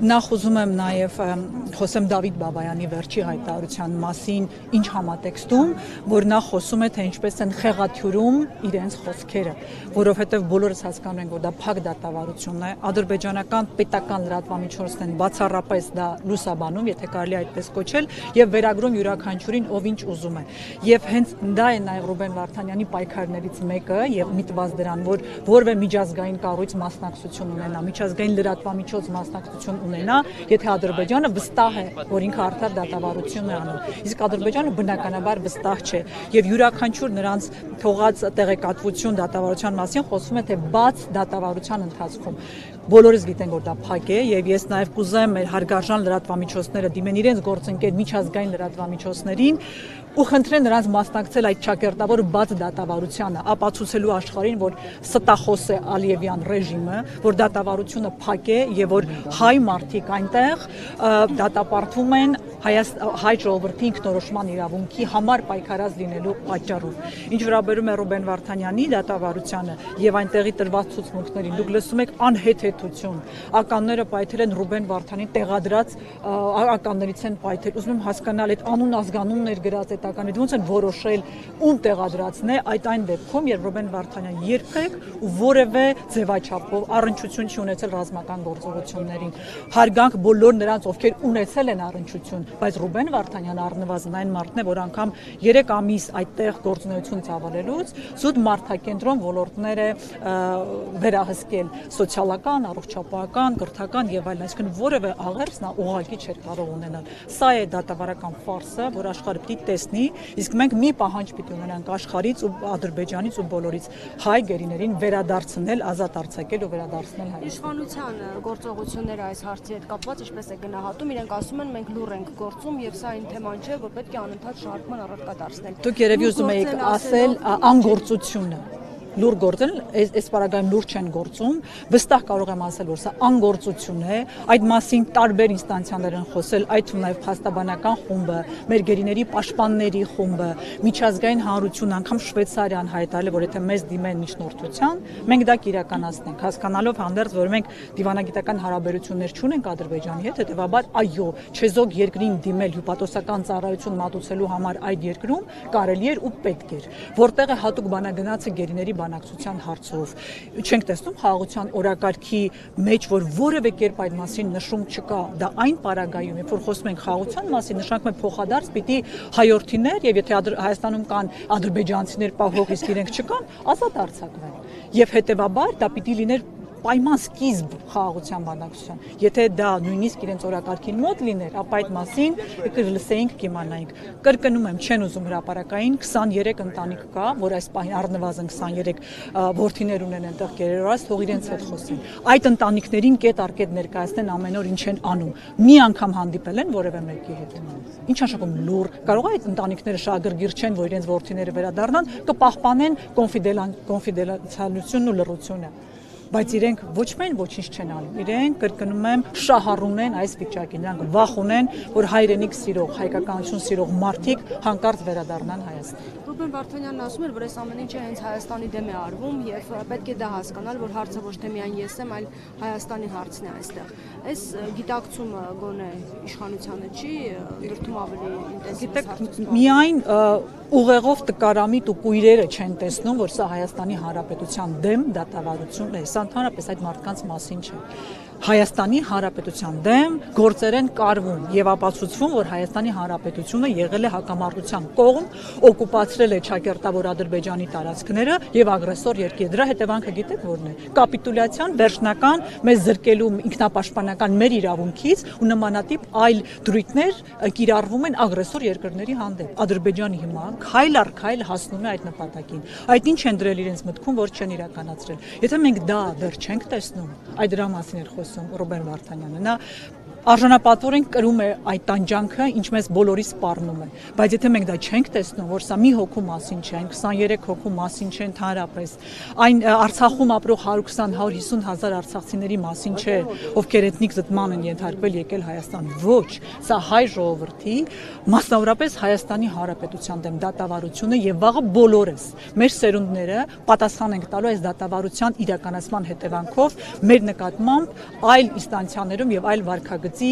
Նախ ուզում եմ նաև խոսեմ Դավիթ Բաբայանի վերջի հայտարարության մասին ինչ համատեքստում, որ նա խոսում է, թե ինչպես են խեղաթյուրում իրենց խոսքերը, որովհետև բոլորս հասկանում ենք, որ դա փակ դատավարություն է, ադրբեջանական պետական լրատվամիջոցներն են բացառապես դա լուսաբանում, եթե կարելի այդպես կոչել, եւ վերագրում յուրաքանչյուրին ով ինչ ուզում է։ Եվ հենց դա է նաև Ռուբեն Վարդանյանի պայքարներից մեկը եւ միտված դրան, որ որևէ միջազգային կառույց մասնակցություն ունենա, միջազգային լրատվամիջոց մասնակցություն ունենա, եթե Ադրբեջանը վստահ է, որ ինքը արդար դատավարություն է անում։ Իսկ Ադրբեջանը բնականաբար վստահ չէ եւ յուրաքանչյուր նրանց թողած տեղեկատվություն դատավարության մասին խոսվում է թե բաց դատավարության ընթացքում։ Բոլորս գիտենք, որ դա փակ է եւ ես նաեւ կուզեմ մեր հարգարժան լրատվամիջոցները դիմեն իրենց գործընկեր միջազգային լրատվամիջոցներին ու խնդրեն նրանց մասնակցել այդ ճակերտավոր բաց դատավարությանը, ապացուցելու աշխարհին, որ ստախոս է Ալիևյան ռեժիմը, որ դատավարությունը փակ է եւ որ հայ մարդիկ այնտեղ դատապարտվում են հայ ժողովրդի ինքնորոշման իրավունքի համար պայքարած լինելու պատճառով։ Ինչ վերաբերում է Ռուբեն Վարդանյանի դատավարությանը եւ այնտեղի տրված ցուցմունքներին, դուք լսում եք անհեթեթություն։ Ականները պայթել են Ռուբեն Վարդանին տեղադրած ականներից են պայթել։ Ուզում եմ հասկանալ այդ անուն ազգանուններ գրած այդ ականից ոնց են որոշել ում տեղադրածն է այն դեպքում, երբ Ռուբեն Վարդանյանը երբեք ու որևէ ձևաչափով առնչություն չի ունեցել ռազմական գործողություններին։ Հարգանք բոլոր նրանց, ովքեր ունեցել են առնչություն, բայց Ռուբեն Վարդանյանը առնվազն այն մարդն է, որ անգամ 3 ամիս այդտեղ գործունեություն ծավալելուց զուտ մարդակենտրոն ոլորտներ է վերահսկել սոցիալական, առողջապահական, կրթական եւ այլն, այսինքն որևէ աղերս նա ուղղակի չէր կարող ունենալ։ Սա է դատավարական ֆարսը, որ աշխարհը պիտի տեսնի, իսկ մենք մի պահանջ պիտի ունենանք աշխարհից ու Ադրբեջանից ու բոլորից հայ գերիներին վերադարձնել, ազատ արձակել ու վերադարձնել Հայաստան։ Իշխանության գործողությունները այս հարցի հետ կապված ինչպես է գնահատում, իրենք ասում են մենք լուր ենք գործում եւ սա այն թեման չէ, որ պետք է անընդհատ շարժման առարկա դարձնել։ Դուք երևի ուզում եք ասել անգործությունը։ Լուր գործել, այս պարագայում լուր չեն գործում, վստահ կարող եմ ասել, որ սա անգործություն է, այդ մասին տարբեր ինստանցիաներ են խոսել, այդ թվում նաև փաստաբանական խումբը, մեր գերիների պաշտպանների խումբը, միջազգային հանրությունը, անգամ Շվեյցարիան հայտարարել է, որ եթե մեզ դիմեն միջնորդության, մենք դա կիրականացնենք, հասկանալով հանդերձ, որ մենք դիվանագիտական հարաբերություններ չունենք Ադրբեջանի հետ, հետեւաբար այո, չեզոք երկրին դիմել հյուպատոսական ծառայություն մատուցելու համար այդ երկրում կարելի էր ու պետք էր, որտեղ է հատուկ բանագնացը գերիների բանակցության հարցով։ Չենք տեսնում խաղաղության օրակարգի մեջ, որ որևէ կերպ այդ մասին նշում չկա։ Դա այն պարագայում, երբ որ խոսում ենք խաղաղության մասին, նշանակում է փոխադարձ պիտի հայորդիներ եւ եթե Հայաստանում կան ադրբեջանցիներ պահող, իսկ իրենք չկան, ազատ արձակվեն։ Եվ հետեւաբար դա պիտի լիներ պայման սկիզբ խաղաղության բանակցության։ Եթե դա նույնիսկ իրենց օրակարգին մոտ լիներ, ապա այդ մասին կլսեինք, կիմանայինք։ Կրկնում եմ, չեն ուզում հրապարակային 23 ընտանիք կա, որ այս պահին առնվազն 23 որդիներ ունեն այնտեղ գերերորած, թող իրենց հետ խոսեն։ Այդ ընտանիքներին կետ առ կետ ներկայացնեն ամեն օր ինչ են անում։ Մի անգամ հանդիպել են որևէ մեկի հետ։ Ինչ նշանակում լուր։ Կարող է այդ ընտանիքները շահագրգիռ չեն, որ իրենց որդիները վերադառնան, կպահպանեն կոնֆիդենցիալությունն ու լռությունը։ Բայց իրենք ոչ միայն ոչինչ չեն անում, իրենք կրկնում եմ շահառուն են այս վիճակին, նրանք վախ ունեն, որ հայրենիք սիրող, հայկականություն սիրող մարդիկ հանկարծ վերադառնան Հայաստան։ Ռուբեն Վարդանյանն ասում էր, որ այս ամեն ինչը հենց Հայաստանի դեմ է արվում եւ պետք է դա հասկանալ, որ հարցը ոչ թե միայն ես եմ, այլ Հայաստանի հարցն է այստեղ։ Այս գիտակցումը գոնե իշխանությանը չի դրդում ավելի ինտենսիվ։ Միայն ուղեղով տկարամիտ ու կույրերը չեն տեսնում, որ սա Հայաստանի Հանրապետության դեմ դատավարություն է, սա ընդհանրապես այդ մարդկանց մասին չէ։ Հայաստանի Հանրապետության դեմ գործեր են կարվում եւ ապացուցվում, որ Հայաստանի Հանրապետությունը եղել է հակամարտության կողմ, օկուպացրել է ճակերտավոր Ադրբեջանի տարածքները եւ ագրեսոր երկիր։ Դրա հետևանքը գիտեք որն է։ Կապիտուլյացիան վերջնական մեզ զրկելու ինքնապաշտպանական մեր իրավունքից ու նմանատիպ այլ դրույթներ կիրառվում են ագրեսոր երկրների հանդեպ։ Ադրբեջանը հիմա քայլ առ քայլ հասնում է այդ նպատակին։ Այդ ինչ են դրել իրենց մտքում, որ չեն իրականացրել։ Եթե մենք դա դեռ չենք տեսնում, այդ դրա մասին էր խոսում Ռուբեն Վարդանյանը, նա արժանապատվորեն կրում է այդ տանջանքը, ինչ մեզ բոլորիս սպառնում է, բայց եթե մենք դա չենք տեսնում, որ սա մի հոգու մասին չէ, այն 23 հոգու մասին չէ ընդհանրապես, այն Արցախում ապրող 120-150 հազար արցախցիների մասին չէ, ովքեր էթնիկ զտման են ենթարկվել եկել Հայաստան, ոչ, սա հայ ժողովրդի, մասնավորապես Հայաստանի Հանրապետության դեմ դատավարությունը եւ վաղը բոլորս, մեր սերունդները պատասխան ենք տալու այս դատավարության իրականացման հետևանքով մեր նկատմամբ այլ ինստանցիաներում եւ այլ վարքագծի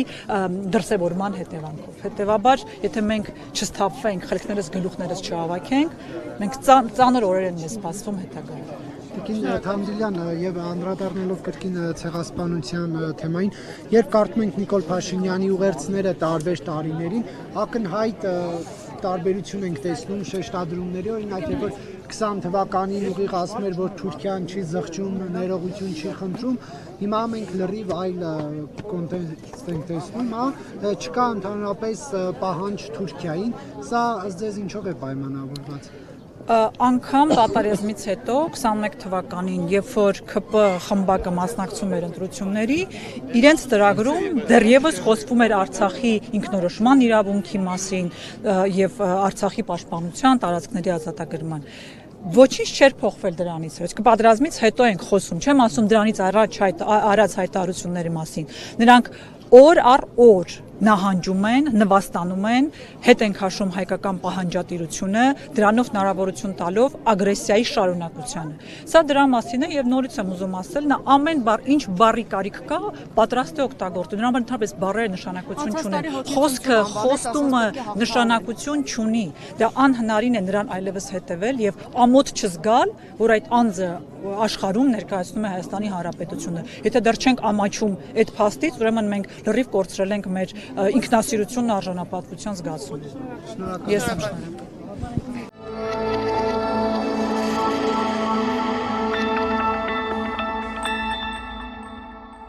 դրսեւորման հետևանքով։ Հետևաբար, եթե մենք չստափվենք, խելքներս գլուխներս չհավաքենք, մենք ծանր օրեր են մեզ սպասվում հետագայում։ Տիկին Թամդիլյան եւ անդրադառնալով կրկին ցեղասպանության թեմային, երբ կարդում ենք Նիկոլ Փաշինյանի ուղերձները տարբեր տարիներին, ակնհայտ տարբերություն ենք տեսնում շեշտադրումների, օրինակ երբ որ 20 թվականին ուղիղ ասում էր, որ Թուրքիան չի զղջում, ներողություն չի խնդրում, հիմա մենք լրիվ այլ կոնտեքստ ենք տեսնում, չկա ընդհանրապես պահանջ Թուրքիային, սա ձեզ ինչով է պայմանավորված։ Անգամ պատերազմից հետո 21 թվականին, երբ որ ՔՊ խմբակը մասնակցում էր ընտրությունների, իրենց ծրագրում դեռևս խոսվում էր Արցախի ինքնորոշման իրավունքի մասին եւ Արցախի պաշտպանության, տարածքների ազատագրման։ Ոչինչ չէր փոխվել դրանից հետո։ Պատերազմից հետո ենք խոսում, չեմ ասում դրանից առաջ արած հայտարարությունների մասին։ Նրանք օր առ օր նահանջում են, նվաստանում են, հետ են քաշում հայկական պահանջատիրությունը, դրանով հնարավորություն տալով ագրեսիայի շարունակությանը։ Սա դրա մասին է եւ նորից եմ ուզում ասել, նա ամեն բառ, ինչ բառի կարիք կա, պատրաստ է օգտագործել։ Դրա համար ընդհանրապես բառերը նշանակություն չունեն։ Խոսքը, խոստումը նշանակություն չունի։ Դա անհնարին է նրան այլևս հետևել եւ ամոթ չզգալ, որ այդ անձը աշխարհում ներկայացնում է Հայաստանի Հանրապետությունը։ Եթե դեռ չենք ամաչում այդ փաստից, ուրեմն մենք լրիվ կորցրել ենք մեր ինքնասիրությունն արժանապատվության զգացումը։ Շնորհակալ եմ։ Ես եմ շնորհակալ։